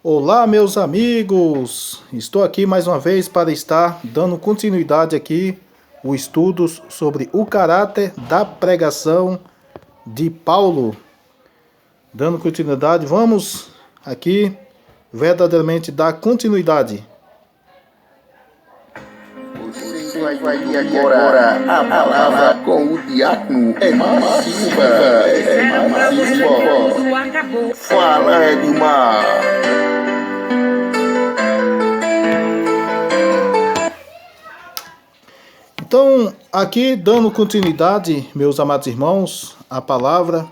Olá, meus amigos! Estou aqui mais uma vez para estar dando continuidade aqui o estudo sobre o caráter da pregação de Paulo. Dando continuidade, vamos aqui verdadeiramente dar continuidade. Você vai ouvir agora a palavra com o diácono Emar Silva. Fala, Edmar. Então, aqui dando continuidade, meus amados irmãos, a palavra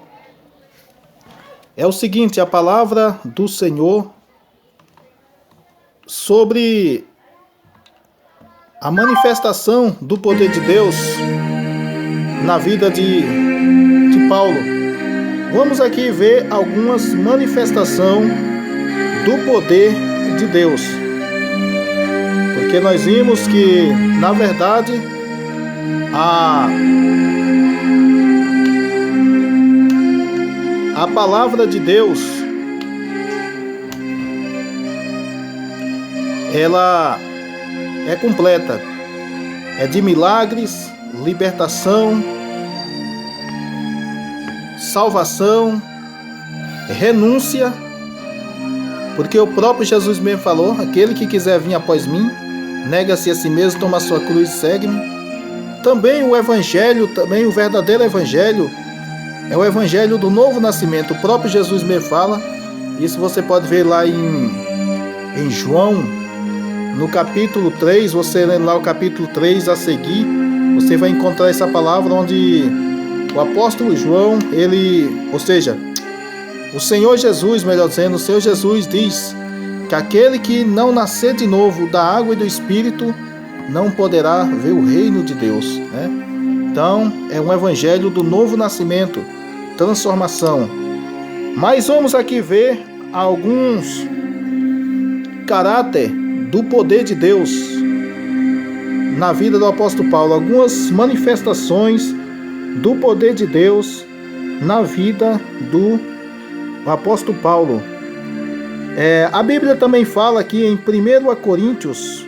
é o seguinte: a palavra do Senhor sobre a manifestação do poder de Deus na vida de Paulo. Vamos aqui ver algumas manifestações do poder de Deus. Porque nós vimos que, na verdade, a palavra de Deus, ela é completa, é de milagres, libertação, salvação, renúncia, porque o próprio Jesus mesmo falou: aquele que quiser vir após mim, nega-se a si mesmo, toma a sua cruz e segue-me. Também o evangelho, também o verdadeiro evangelho, é o evangelho do novo nascimento. O próprio Jesus mesmo fala, isso você pode ver lá em João, no capítulo 3, você lendo lá o capítulo 3 a seguir, você vai encontrar essa palavra onde o apóstolo João, ou seja, o Senhor Jesus, melhor dizendo, o Senhor Jesus diz que aquele que não nascer de novo da água e do Espírito não poderá ver o reino de Deus, né? Então, é um evangelho do novo nascimento, transformação. Mas vamos aqui ver alguns caráter do poder de Deus na vida do apóstolo Paulo, algumas manifestações do poder de Deus na vida do apóstolo Paulo. A Bíblia também fala aqui em 1 Coríntios,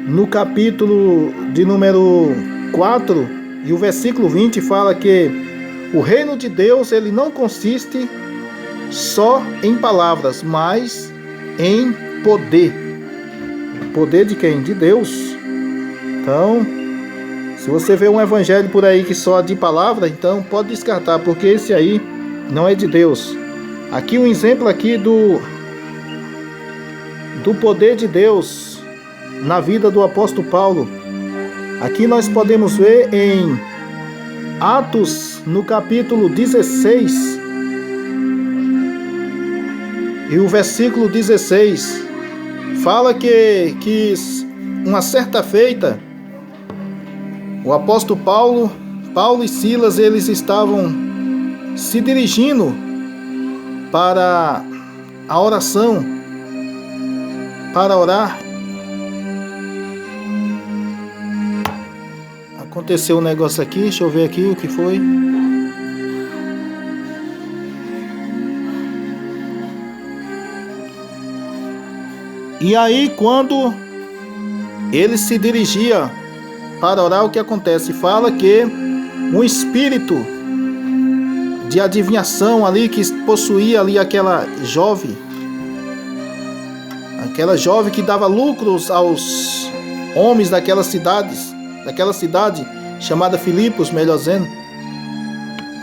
no capítulo de número 4 e o versículo 20, fala que o reino de Deus, ele não consiste só em palavras, mas em poder. Poder de quem? De Deus. Então, se você vê um evangelho por aí que só de palavra, então pode descartar, porque esse aí não é de Deus. Aqui um exemplo aqui do poder de Deus na vida do apóstolo Paulo. Aqui nós podemos ver em Atos, no capítulo 16, e o versículo 16, fala que uma certa feita, o apóstolo Paulo e Silas, eles estavam se dirigindo para a oração, para orar. Aconteceu um negócio aqui, deixa eu ver aqui o que foi. E aí, quando ele se dirigia para orar, o que acontece? Fala que um espírito de adivinhação ali, que possuía ali aquela jovem que dava lucros aos homens daquela cidade chamada Filipos, melhor dizendo.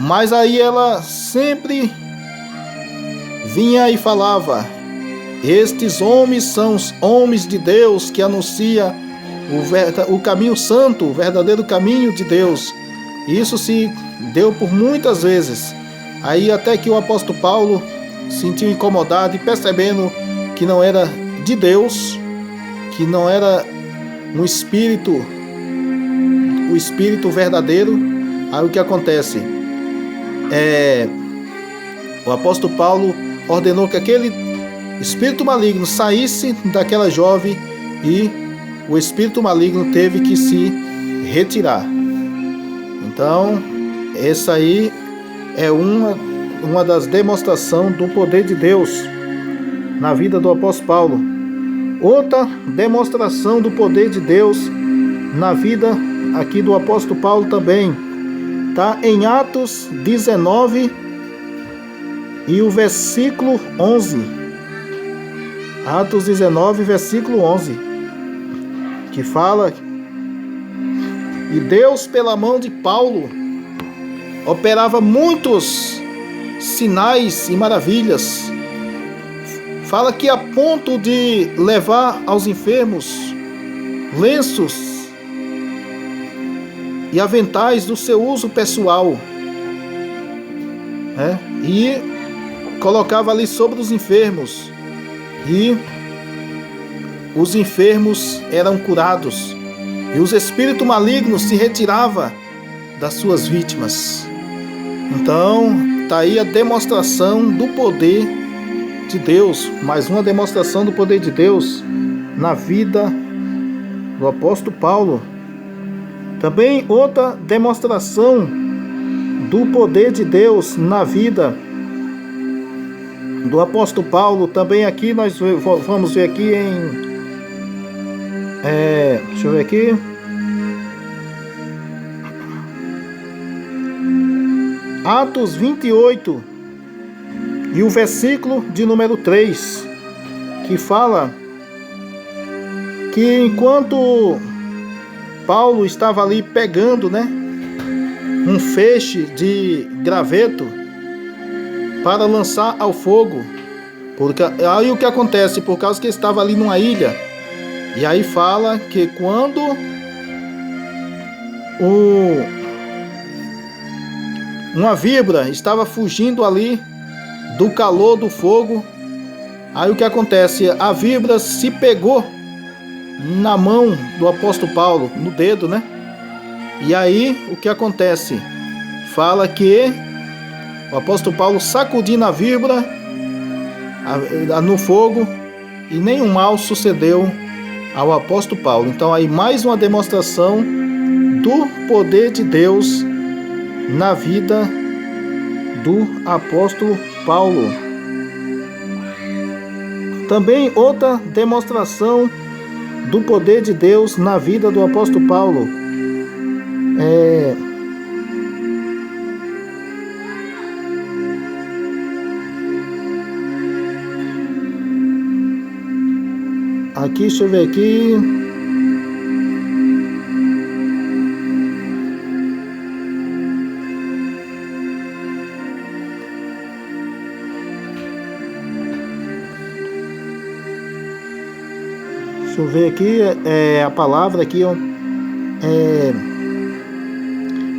Mas aí ela sempre vinha e falava: estes homens são os homens de Deus que anuncia o caminho santo, o verdadeiro caminho de Deus. Isso se deu por muitas vezes. Aí até que o apóstolo Paulo sentiu incomodado e percebendo que não era de Deus, que não era um espírito, o espírito verdadeiro. Aí o que acontece? O apóstolo Paulo ordenou que aquele espírito maligno saísse daquela jovem e o espírito maligno teve que se retirar. Então, essa aí é uma das demonstrações do poder de Deus. na vida do apóstolo Paulo. Outra demonstração do poder de Deus na vida aqui do apóstolo Paulo também está em Atos 19 e o versículo 11. Atos 19, versículo 11, que fala: e Deus, pela mão de Paulo, operava muitos sinais e maravilhas. Fala que a ponto de levar aos enfermos lenços e aventais do seu uso pessoal, e colocava ali sobre os enfermos, e os enfermos eram curados, e os espíritos malignos se retiravam das suas vítimas. Então, está aí a demonstração do poder de Deus, mais uma demonstração do poder de Deus na vida do apóstolo Paulo. Também outra demonstração do poder de Deus na vida do apóstolo Paulo, também aqui nós vamos ver aqui em deixa eu ver aqui, Atos 28 e o versículo de número 3, que fala que enquanto Paulo estava ali pegando, um feixe de graveto para lançar ao fogo, porque aí o que acontece, por causa que ele estava ali numa ilha, e aí fala que quando uma víbora estava fugindo ali do calor do fogo, aí o que acontece, a víbora se pegou na mão do apóstolo Paulo, no dedo, e aí o que acontece, fala que o apóstolo Paulo sacudindo a víbora no fogo, e nenhum mal sucedeu ao apóstolo Paulo. Então aí mais uma demonstração do poder de Deus na vida do apóstolo Paulo. Também outra demonstração do poder de Deus na vida do apóstolo Paulo aqui, deixa eu ver aqui, deixa eu ver aqui, a palavra aqui,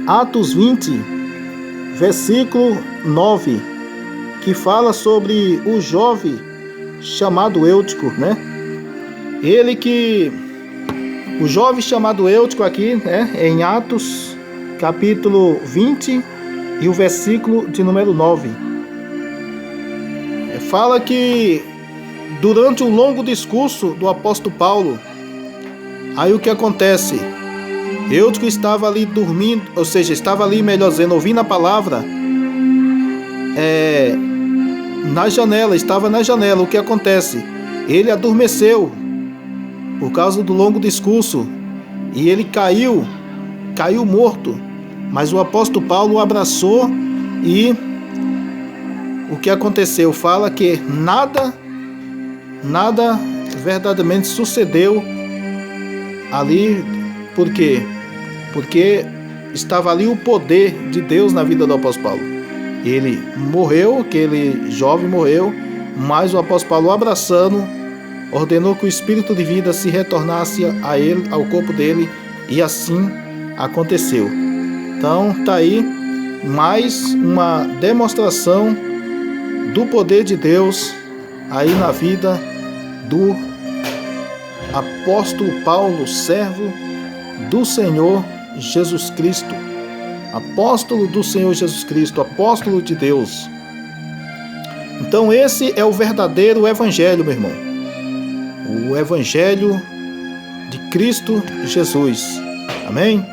Atos 20, versículo 9, que fala sobre o jovem chamado Eutico, o jovem chamado Eutico aqui, em Atos, capítulo 20 e o versículo de número 9. Fala que durante um longo discurso do apóstolo Paulo, aí o que acontece? Eutico estava ali dormindo, ou seja, estava ali, melhor dizendo, ouvindo a palavra, na janela, estava na janela. O que acontece? Ele adormeceu por causa do longo discurso, e ele caiu morto, mas o apóstolo Paulo o abraçou, e o que aconteceu? Fala que nada verdadeiramente sucedeu ali. Por quê? Porque estava ali o poder de Deus na vida do apóstolo Paulo. Ele morreu, aquele jovem morreu, mas o apóstolo Paulo, abraçando, ordenou que o espírito de vida se retornasse a ele, ao corpo dele, e assim aconteceu. Então tá aí mais uma demonstração do poder de Deus aí na vida do apóstolo Paulo, servo do Senhor Jesus Cristo, apóstolo do Senhor Jesus Cristo, apóstolo de Deus. Então esse é o verdadeiro evangelho, meu irmão, o evangelho de Cristo Jesus. Amém?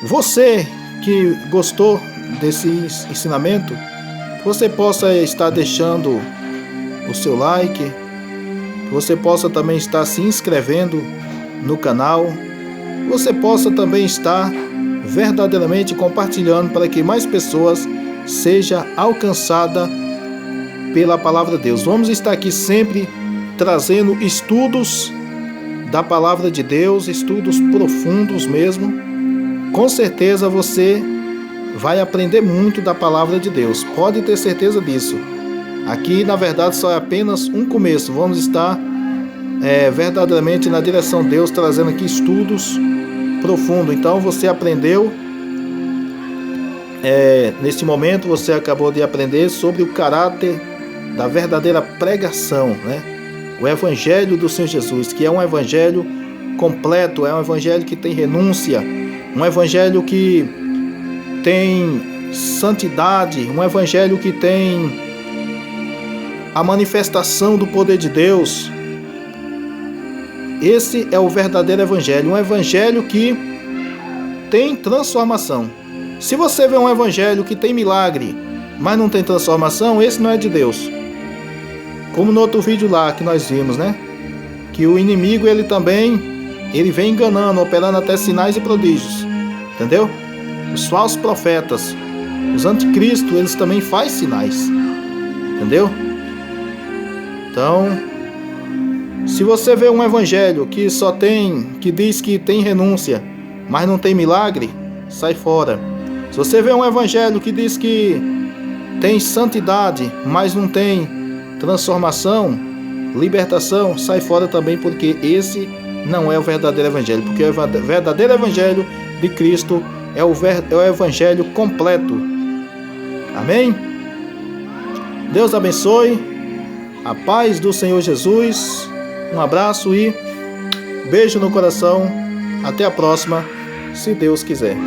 Você que gostou desse ensinamento, você possa estar deixando o seu like, que você possa também estar se inscrevendo no canal, você possa também estar verdadeiramente compartilhando para que mais pessoas sejam alcançadas pela palavra de Deus. Vamos estar aqui sempre trazendo estudos da palavra de Deus, estudos profundos mesmo. Com certeza você vai aprender muito da palavra de Deus, pode ter certeza disso. Aqui na verdade só é apenas um começo, vamos estar verdadeiramente na direção de Deus, trazendo aqui estudos profundos. Então você aprendeu, neste momento você acabou de aprender sobre o caráter da verdadeira pregação, né? O Evangelho do Senhor Jesus, que é um Evangelho completo, é um Evangelho que tem renúncia, um Evangelho que tem santidade, um Evangelho que tem a manifestação do poder de Deus. Esse é o verdadeiro Evangelho, um Evangelho que tem transformação. Se você vê um Evangelho que tem milagre, mas não tem transformação, esse não é de Deus. Como no outro vídeo lá que nós vimos, né? Que o inimigo ele vem enganando, operando até sinais e prodígios. Entendeu? Os falsos profetas, os anticristos, eles também fazem sinais. Entendeu? Então, se você vê um evangelho que diz que tem renúncia, mas não tem milagre, sai fora. Se você vê um evangelho que diz que tem santidade, mas não tem transformação, libertação, sai fora também, porque esse não é o verdadeiro evangelho, porque o verdadeiro evangelho de Cristo é o evangelho completo. Amém? Deus abençoe, a paz do Senhor Jesus, um abraço e beijo no coração, até a próxima, se Deus quiser.